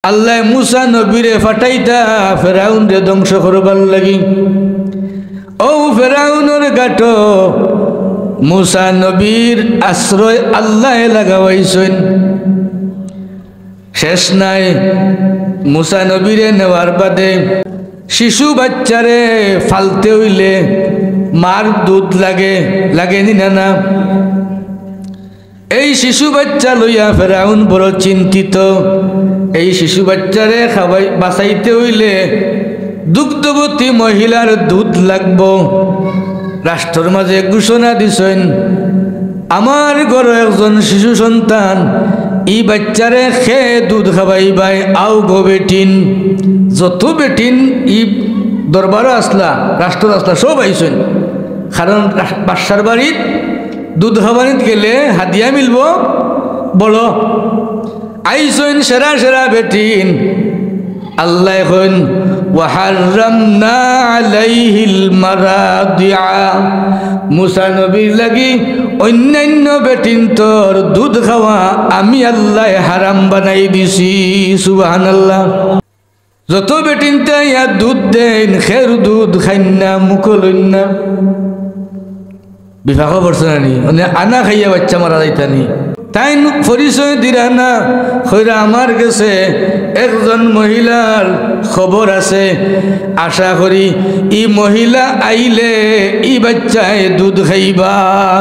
আল্লাহ মুসা নবীরে ফাটাইতা ফেরাউন রে ধ্বংস করবার লাগি। ও ফেরাউনের গাটো মুসা নবীর আশ্রয় আল্লাহ লাগাইছেন। শেষ নাই, মুসা নবীরে নেওয়ার বাদে শিশু বাচ্চারে ফালতে হইলে মার দুধ লাগেনি না? এই শিশু বাচ্চা লইয়া ফেরাউন বড় চিন্তিত। এই শিশু বাচ্চারে খাওয়াই বাঁচাইতে হইলে দুগ্ধবতী মহিলার দুধ লাগব। রাষ্ট্রের মাঝে ঘোষণা দিছেন, আমার ঘরে একজন শিশু সন্তান, ই বাচ্চারে খেয়ে দুধ খাওয়াইবাই আও গো বেটিন। যত বেটিন ই দরবারও আসলা, রাষ্ট্র আসলা, সব আইছেন। কারণ বাদশার বাড়িত দুধ খাওয়ানিত গেলে হাদিয়া মিলব বড়। আইছেন সেরা সেরা বেটিন। আল্লাহ এখন ওয়াহাররামনা আলাইহিল মারাদিআ, মুসা নবীর লাগি অন্যান্য বেটিন তোর দুধ খাওয়া আমি আল্লাহ হারাম বানাই দিছি। সুবহানাল্লাহ। যত বেটিন ইয়া দুধ দেন, খের দুধ খাইন না, মুখলইন না। বিভাগ পড়ছে নানি, আনা খাইয়া বাচ্চা মারা যাইতানি। তাই পরিচয় দিরা না, কইরা আমার কাছে একজন মহিলার খবর আছে, আশা করি ই মহিলা আইলে ই বাচ্চায় দুধ খাইবা।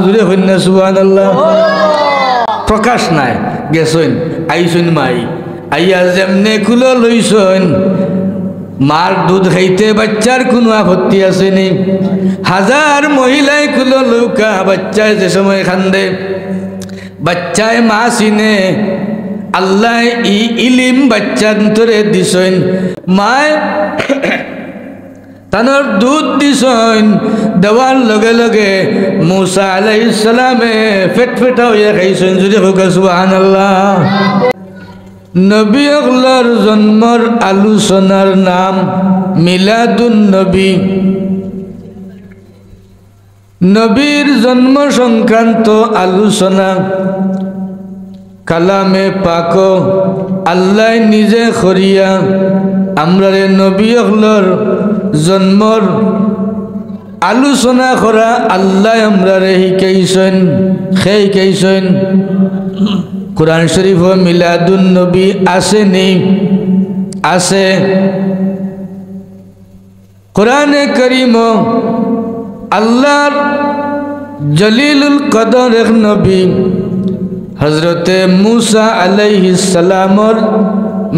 জুড়ে হইন না সুবহানাল্লাহ। প্রকাশ নাই, গেছেন আইসন মাই, আইয়া যেমনে কুলো লইছেন মার দুধ খাইতে বাচ্চার কোনো আপত্তি আছে নি? হাজার মহিলাই কুলো লৌকা, বাচ্চায় যে সময় খান্দে, বাচ্চায় মা চিনে। আল্লাহ ই ইলিম বাচ্চান্তরে দিছেন। মায় তানোর দুধ দিছেন, দেওয়ার লগে লগে মুসা আলাইহিস সালামে ফেটফেটা হইয়া খাইছেন। যদি হোক সুবহানাল্লাহ। নবী অগলার জন্মর আলোচনার নাম মিলাদুন নবী। নবীর জন্ম সংক্রান্ত আলোচনা কালামে পাক আল্লাহ নিজে করিয়া আমরারে নবী অগলার জন্মর আলোচনা করা আল্লাহ আমরারে শিকাইছেন, শিকাইছেন। কুরআন শরীফ মিলাদুন নবী আছে নি? আছে। কুরআনে কারীম আল্লাহর জলিলুল কদর এক নবী হযরতে মুসা আলাইহিস সালামর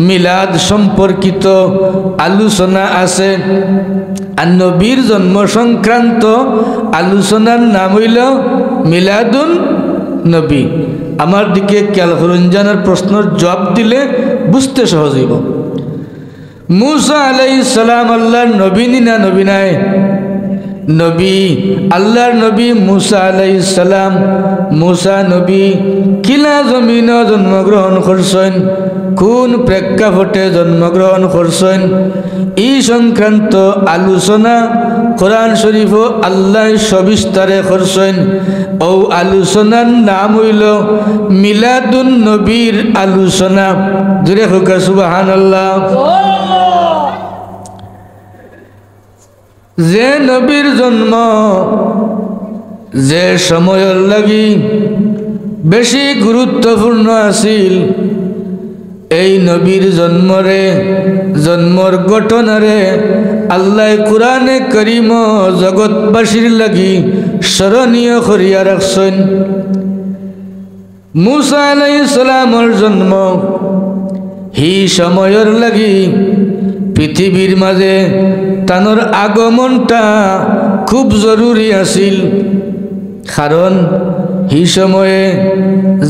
মিলাদ সম্পর্কিত আলোচনা আছে। আর নবীর জন্ম সংক্রান্ত আলোচনার নাম হইল মিলাদুন নবী। আমার দিকে খেয়াল করুন, জানার প্রশ্নের জবাব দিলে বুঝতে সহজ হইব। মুসা আলাইহিস সালাম আল্লাহর নবী না নবী নাই? নবী, আল্লাহর নবী মুসা আলাইহিস সালাম। মুসা নবী কিলা জমিন জন্মগ্রহণ করছেন, কোন প্রেক্ষাপটে জন্মগ্রহণ করছেন, এই সংক্রান্ত আলোচনা কোরআন শরীফ আল্লাহ সবিস্তারে করছেন। ও আলোচনার নাম হইল মিলাদুন নবীর আলোচনা। জুড়ে হোক সুবহানাল্লাহ। যে নবীর জন্ম যে সময়ের লাগি বেশি গুরুত্বপূর্ণ আছিল, এই নবীর জন্মর ঘটনারে আল্লাহ কুরআনে কারীম জগৎবাসীর লাগি স্মরণীয় করিয়া রাখছেন। মুসা আলাইহিস সালামর জন্ম হি সময়ের লাগি পৃথিবীর মাঝে তানোর আগমনটা খুব জরুরি আছিল। কারণ এই সময়ে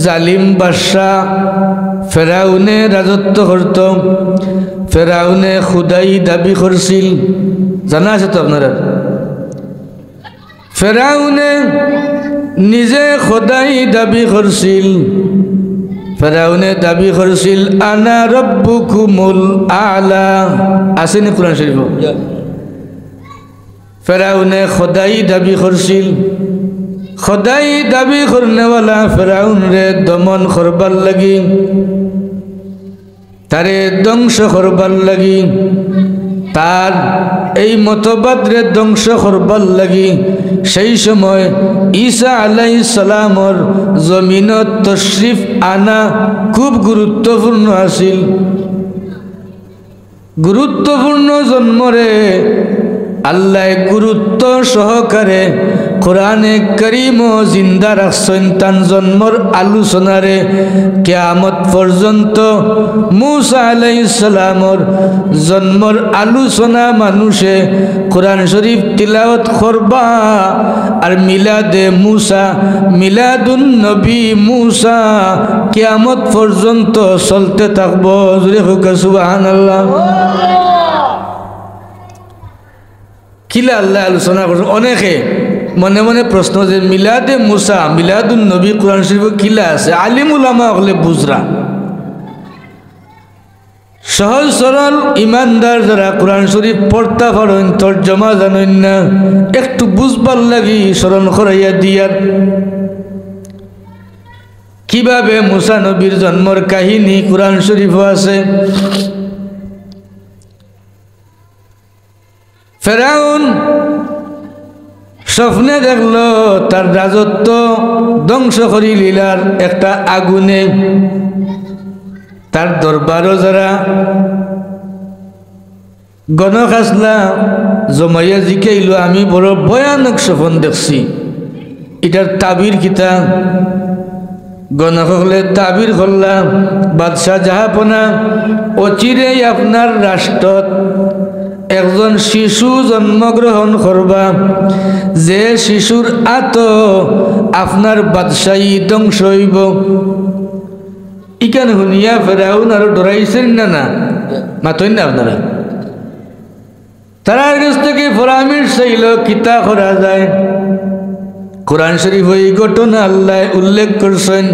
জালিম বাদশাহ ফেরাউনে রাজত্ব করত। ফেরাউনে খুদাই দাবি করছিল, জানা আছে তো আপনারা? ফেরাউনে নিজে খোদাই দাবি করছিল। ফেরাউনে দাবি করছিল আনা রব্বুকুমুল আলা। আসেনি কুরআন শরীফ? ফেরাউনে খোদাই দাবি করছিল। খোদাই দাবি করনেওয়ালা ফেরাউন রে দমন করবার লাগি তারে ধ্বংস করবার লাগি, তার এই মতবাদরে ধ্বংস করবার লাগি সেই সময় ঈসা আলাইহিস সালামর জমিনত তশরিফ আনা খুব গুরুত্বপূর্ণ আছিল। গুরুত্বপূর্ণ জন্মরে আল্লাহ গুরুত্ব সহকারে কোরআনে কারীম জিন্দা রাখছেন তান জন্মর আলোচনারে কিয়ামত পর্যন্ত। মূসা আলাইহিস সালামর জন্মর আলোচনা মানুষে কোরআন শরীফ তিলাওয়াত করবা, আর মিলাদে মূসা, মিলাদুন নবী মূসা কিয়ামত পর্যন্ত চলতে থাকবো। জোরে হোক সুবহানাল্লাহ। কিলা আল্লাহ আলোচনা করছেন। অনেকে মনে মনে প্রশ্ন যে মিলাদে মূসা, মিলাদুন নবী কোরআন শরীফ কিলা আছে? আলিম উলামা হলে বুঝরা, সহজ সরল ইমানদার যারা কোরআন শরীফ পড়তা পারেন, তর্জমা জানেন না, একটু বুঝবার লাগি স্মরণ করাইয়া দিয়ার কিভাবে মূসা নবীর জন্মর কাহিনী কোরআন শরীফ আছে। ফেরাউন স্বপ্নে দেখল তার রাজত্ব ধ্বংস করি লীলার একটা আগুনে। তার দরবারও যারা গণখাসলা জমাইয়া জিকাইল, আমি বড় ভয়ানক স্বপ্ন দেখছি, এটার তাবির কিতা? গণকলে তাবির করলাম, বাদশাহ জাহাপনা অচিরেই আপনার রাষ্ট্রত একজন শিশু জন্মগ্রহণ করবা, যে শিশুর আত আপনার বাদশাহী ধ্বংস হইব। ইকান শুনিয়া ফেরাউন আরো ডরাইছেন না? না মাতই না আপনারা? তার কাছ থেকে পরামর্শ চাইল কিতা করা যায়। কোরআন শরীফ এই ঘটনা আল্লাহ উল্লেখ করছেন,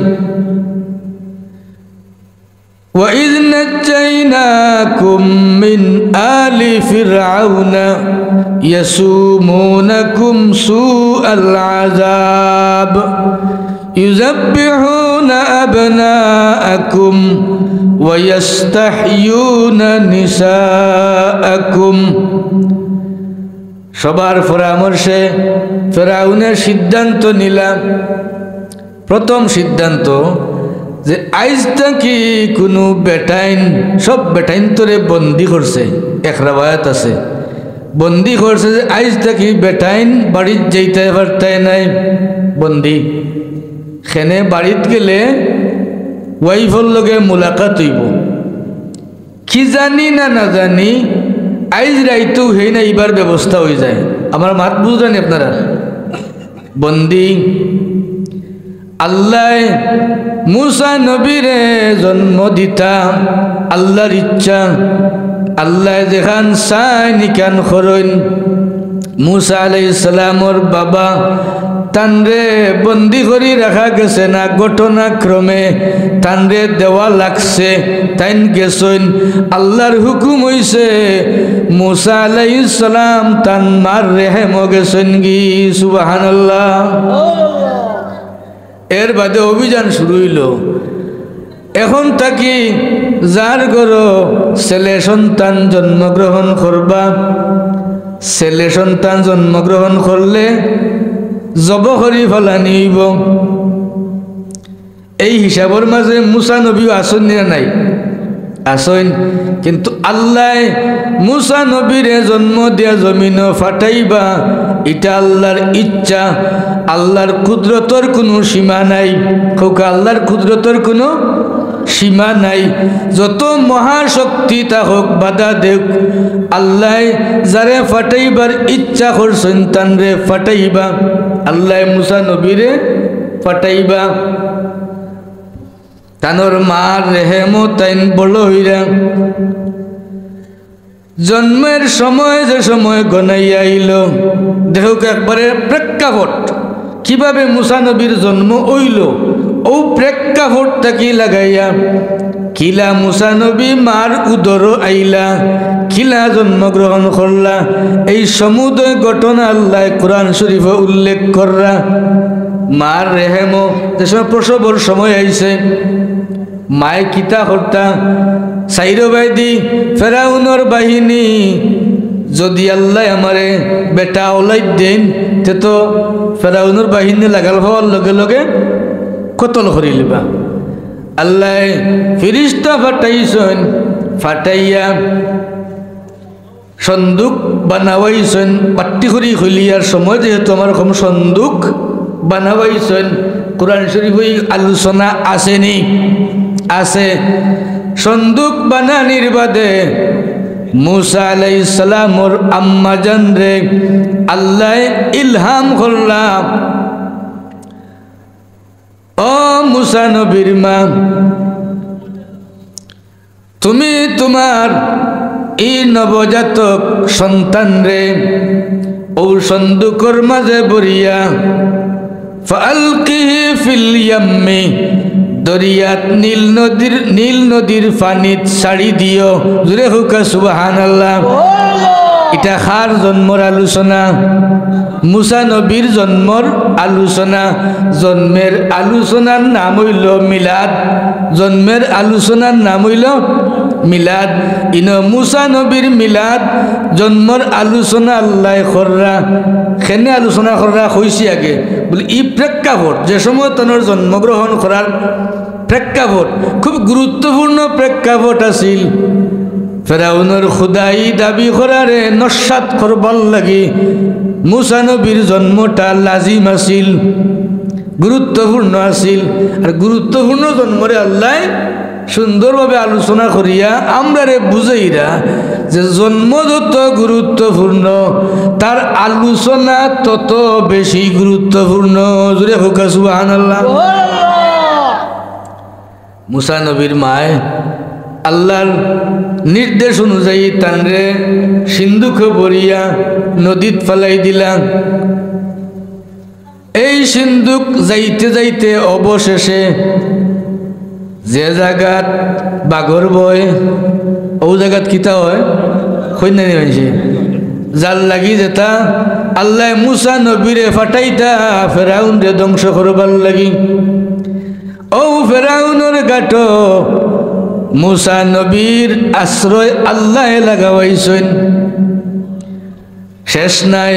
وَإِذْ نَجَّيْنَاكُمْ مِنْ آلِ فِرْعَوْنَ يَسُومُونَكُمْ سُوءَ الْعَذَابِ يُذَبِّحُونَ أَبْنَاءَكُمْ وَيَسْتَحْيُونَ نِسَاءَكُمْ। সবার পরামর্শে ফেরাউনের সিদ্ধান্ত নিলাম। প্রথম সিদ্ধান্ত যে আইজ কি কোনো বেটাইন, সব বেটাইন তোরে বন্দি করছে। এক রাবায়াত আছে বন্দি করছে যে আইজ কি বেটাইন বাড়িত যেতে পারতাই নাই, বন্দি। সেনে বাড়িত গেলে ওয়াইফর লগে মোলাকাত হইব। কি জানি না না জানি আইজ রাইতেও হেই না এইবার ব্যবস্থা হয়ে যায়। আমার মাত বুঝলেন আপনারা? বন্দি। আল্লাহ মূসা নবীরে জন্ম দিতা আল্লাহর ইচ্ছা। আল্লাহ যেখান চাই নিকান করইন। মূসা আলাইহিস সালামর বাবা তানরে বন্দি করে রাখা গেছে না, ঘটনাক্রমে তানরে দেওয়া লাগছে, তাইন গেছেন। আল্লাহর হুকুম হইছে মূসা আলাইহিস সালাম তান মার রেহেম গেছেন গি। সুবহানাল্লাহ। এর বাদে অভিযান শুরু হইল। এখন তাকি যার ঘর ছেলে সন্তান জন্মগ্রহণ করবা, ছেলে সন্তান জন্মগ্রহণ করলে জব করি ফেলানি হইব। এই হিসাবের মাঝে মূসা নবী আসন না নাই? আসন। কিন্তু আল্লাহ মূসা নবীরে জন্ম দিয়া জমিন ফাটাইবা, এটা আল্লাহর ইচ্ছা। আল্লাহর কুদরতর কোনো সীমা নাই। খোকা আল্লাহর কুদরতর কোনো সীমা নাই। যত মহাশক্তি তা হোক বাধা দেখ, আল্লাহ যারে ফাটাইবার ইচ্ছা করছেন তানরে ফাটাইবা। আল্লাহ মূসা নবীরে ফাটাইবা। তানোর মার রেহেম তাইন বড় হইরা জন্মের সময় যে সময় গনাইয়া আইল, দেখো একবারে প্রেক্ষাপট কিভাবে মূসা নবীর জন্ম হইল, ও প্রেক্ষাপট তাকি লাগাইয়া কিলা মূসা নবী মার উদর আইলা, কিলা জন্মগ্রহণ করলা, এই সমুদয় ঘটনা আল্লাহ কোরআন শরীফে উল্লেখ কররা। মার রেহেম যে সময় প্রসবর সময় আইছে, মায়ে কিতা করতা, সাইরো বাইদি ফেরাউনের বাহিনী যদি আল্লাহ আমারে বেটা ওলাই দেন তে তো ফেরাউনের বাহিনী লাগাল হওয়ার লগে লগে কতল করি লিবা আল্লাহ ফিরিস্তা ফাটাইছেন ফাটাইয়া সন্দুক বানাওয়াইছেন পাট্টি করি হইলিয়ার সময় যেহেতু আমার কম সন্দুক বানাওয়াইছেন কোরআন শরীফ আলোচনা আসেনি আছে সন্দুক বানানির বাদে মুসা আলাইহিস সালামর আম্মা জান রে আল্লাহ ইলহাম করলাম ও মুসা নবীর মা তুমি তোমার এই নবজাতক সন্তান রে ও সন্দুকর মাঝে বরিয়া ফালকিহি ফিল ইয়াম্মি দরিয়াত নীল নদীর পানিত ছাড়ি দিও জুড়ে হুকা সুবহানাল্লাহ। এটা খার জন্মর আলোচনা মুসা নবীর জন্মর আলোচনা জন্মের আলোচনার নাম হইল মিলাদ জন্মের আলোচনার নাম হইল মিলাদ ইন মুসা নবীর মিলাদ জন্মর আলোচনা আল্লাহ কররা খেনে আলোচনা কররা হইছি আগে বলে ই প্রেক্ষাপট যে সময় তনর জন্মগ্রহণ করার প্রেক্ষাপট খুব গুরুত্বপূর্ণ প্রেক্ষাপট আছিল ফেরাউনের খুদাই দাবি করারে নস্যাৎ করবার লাগি মুসা নবীর জন্মটা লাজিম আছিল গুরুত্বপূর্ণ আছিল আর গুরুত্বপূর্ণ জন্মরে আল্লাহ সুন্দরভাবে আলোচনা করিয়া আমরা রে বুঝাইরা যে জন্ম যত গুরুত্বপূর্ণ তার আলোচনা তত বেশি গুরুত্বপূর্ণ জুড়ে হোকা সুবহানাল্লাহ। মুসা নবীর মায় আল্লাহর নির্দেশ অনুযায়ী তানরে সিন্ধুকে বরিয়া নদীত ফেলাই দিলাম। এই সিন্ধুক যাইতে যাইতে অবশেষে যে জায়গাত বাঘর বয় ও জায়গাত কিতা হয় কইনা নিছে জাল লাগি যেতা আল্লাহ মুসা নবীরে ফাটাইতা ফেরাউন রে ধ্বংস করবার লাগি ও ফেরাউনের গাটো মুসা নবীর আশ্রয় আল্লাহ লাগাইছেন শেষ নাই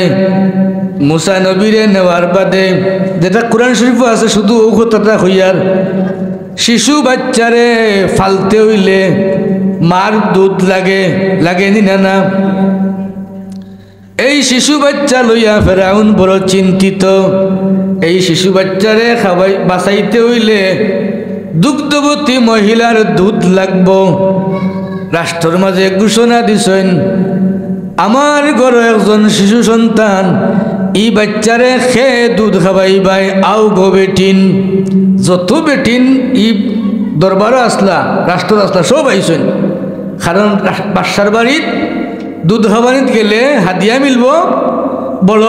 মুসা নবীরে নেওয়ার বাদে যেটা কোরআন শরীফ আছে শুধু ও কথাটা হইয়ার শিশু বাচ্চারে ফালতে হইলে মার দুধ লাগেনি না এই শিশু বাচ্চা লইয়া ফেরাউন বড় চিন্তিত এই শিশু বাচ্চারে খাওয়াই বাঁচাইতে হইলে দুগ্ধবতী মহিলার দুধ লাগব রাষ্ট্রের মাঝে ঘোষণা দিছেন আমার ঘরে একজন শিশু সন্তান ই বাচ্চারে খেয়ে দুধ খাওয়াইবাই আও গো বেটিন যত বেটিন ই দরবারও আসলা রাষ্ট্র আসলা সব আইসেন কারণ বাদশার বাড়িত দুধ খাবানিত গেলে হাদিয়া মিলব বড়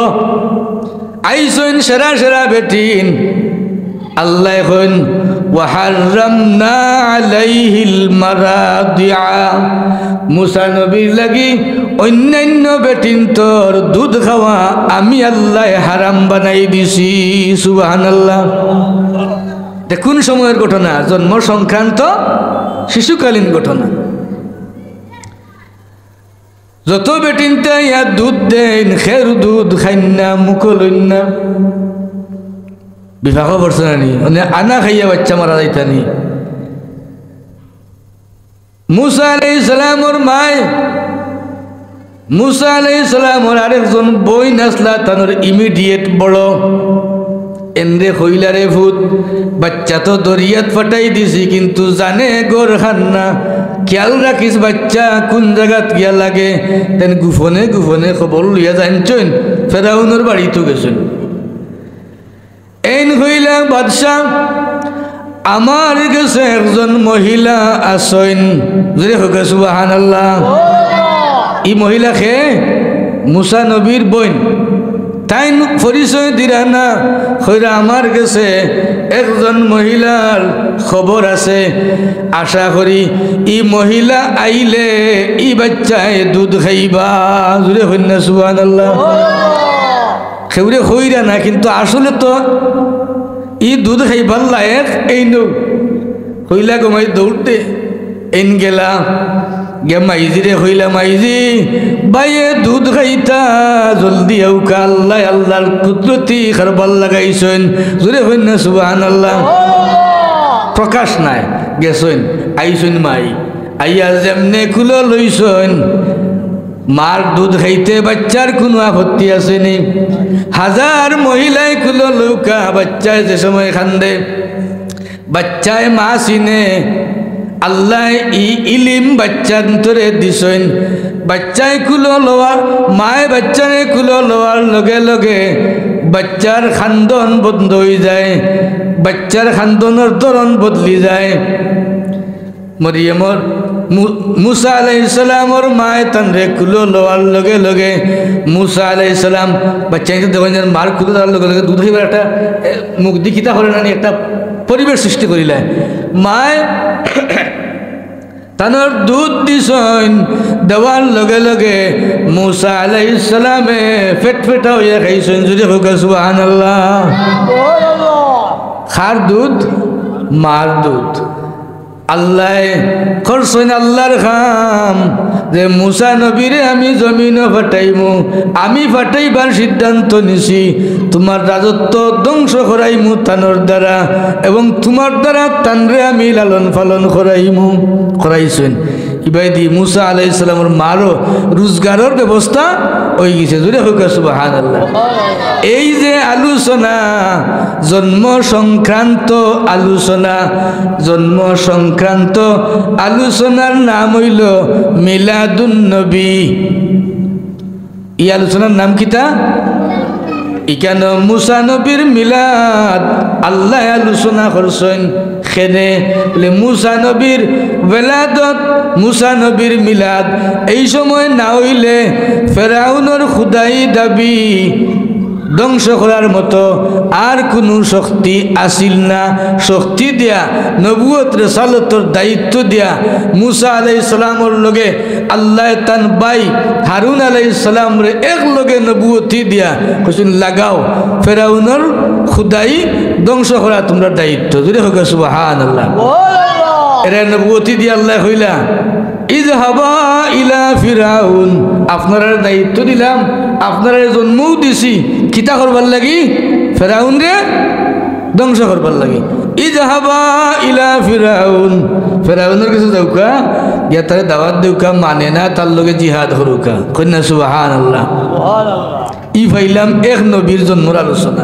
আইসেন সেরা সেরা বেটিন আল্লাহ এখন ওয়াহাররামনা আলাইহিল মারাদিআ মুসা নবীর লাগি অন্যান্য বেটিন তোর দুধ খাওয়া আমি আল্লাহ হারাম বানাই দিছি সুবহানাল্লাহ। দেখুন সময়ের ঘটনা জন্ম সংক্রান্ত শিশুকালীন ঘটনা যত বেটিনতে ইয়া দুধ দেন খের দুধ খাইন না মুখলইন না বিবাহ বর্ষণানি মানে আনা খাইয়া বাচ্চা মারা যাইতানি মুসা আলাইহিস সালামর মায় মুসা আলাইহিস সালামর আরেকজন বই নাসলা তানোর ইমিডিয়েট বড় এন্দ্রে হইলারে ভূত বাচ্চা তো দরিয়াত ফাটাই দিছি কিন্তু জানে গোর খান্না খেয়াল রাখিস বাচ্চা কোন জায়গাত গিয়া লাগে তেন গুফনে গুফনে খবর লইয়া জানছেন ফেরাউনের বাড়ি তো গেছেন এইন হইলা বাদশাহ আমার কাছে একজন মহিলা আসেন জুড়ে হোক সুবহানাল্লাহ। ই মহিলা খে মুসা নবীর বোন তাই পরিচয় দিরা না হইরা আমার কাছে একজন মহিলার খবর আছে আশা করি ই মহিলা আইলে ই বাচ্চায় দুধ খাইবা জুড়ে হইন না সুবহানাল্লাহ। খেউরে হইরা না কিন্তু আসলে তো ই দুধ খাইবার লায়ক এই নো হইলা গমাই দৌড়তে এন গেলা গে মাইজিরে হইলা মাইজি বাইয়ে দুধ খাইতা জলদি আউকা আল্লাহ আল্লাহর কুদরতি খারবাল লাগাইছেন জোরে হইন না সুবহানাল্লাহ প্রকাশ নাই গেছেন আইছেন মাই আইয়া যেমনে কুলো লইছেন মার দুধ খাইতে বাচ্চার কোনো আপত্তি আসেনি হাজার মহিলায় কুলো লৌকা বাচ্চায় যে সময় খান্দে বাচ্চায় মা চিনে আল্লাহ ইলিম বাচ্চার ধরে দিছেন বাচ্চায় কুলো লওয়ার মায় বাচ্চারে কুলো লওয়ার লগে লগে বাচ্চার খান্দন বন্ধ হয়ে যায় বাচ্চার খান্দনের ধরন বদলি যায় মরিয়মর মুসা আলাইহিস সালামর মায় তানরে কুলো লওয়ার লগে লগে মুসা আলাইহিস সালাম বাচ্চাকে দেখেন মার কুলো দেওয়ার লগে লগে দুধ খাইবার একটা মুখ দিকিতা করে না একটা পরিবেশ সৃষ্টি করিলে মায় তানোর দুধ দিছেন দেওয়ার লগে লগে মুসা আলাইহিস সালামে ফেটফেটা হইয়া খাইছেন যদি হোক সুবহানাল্লাহ খার দুধ মার দুধ আল্লাহ করছেন আল্লাহর খাম যে মুসা নবীরে আমি জমিনও ফাটাইমু আমি ফাটাইবার সিদ্ধান্ত নিছি তোমার রাজত্ব ধ্বংস করাইমু তানোর দ্বারা এবং তোমার দ্বারা তানরে আমি লালন পালন করাইছেন ইবাই দি মুসা আলাইহিস সালামের মারও রোজগারের ব্যবস্থা হয়ে গেছে জুড়ে হোক সুবহানাল্লাহ এই যে আলোচনা জন্ম সংক্রান্ত আলোচনার নাম হইল মিলাদুন নবী এই আলোচনার নাম কিতা ইকান মুসা নবীর মিলাদ আল্লাহ আলোচনা করছেন খেনে বলে মুসা নবীর বেলাদত মুসা নবীর মিলাদ এই সময় না হইলে ফেরাউনের খুদাই দাবি ধ্বংস করার মতো আর কোনো শক্তি আসিল না শক্তি দিয়া নবুয়ত রিসালাতর দায়িত্ব দিয়া মুসা আলাইহিস সালামর লগে আল্লাহ তান ভাই হারুন আলাইহিস সালামরে এক লগে নবুয়তি দিয়া কইছেন লাগাও ফেরাউনের খুদাই ধ্বংস করা তোমরা দায়িত্ব যদি হোক সুবহানাল্লাহ এরা নবুয়তি দিয়া আল্লাহ হইলা ইযহাবা ইলা ফিরাউন আপনারা দায়িত্ব দিলাম আপনারা জন্মও দিছি কিতা করবার লাগি ফেরাউন রে ধ্বংস করবার লাগি ইযহাবা ইলা ফিরাউন ফেরাউনের কাছে যাওকা গিয়া তারে দাওয়াত দেউকা মানে না তার লগে জিহাদ করুকা কন্যা সুবহানাল্লাহ ই ফাইলাম এক নবীর জন্মর আলোচনা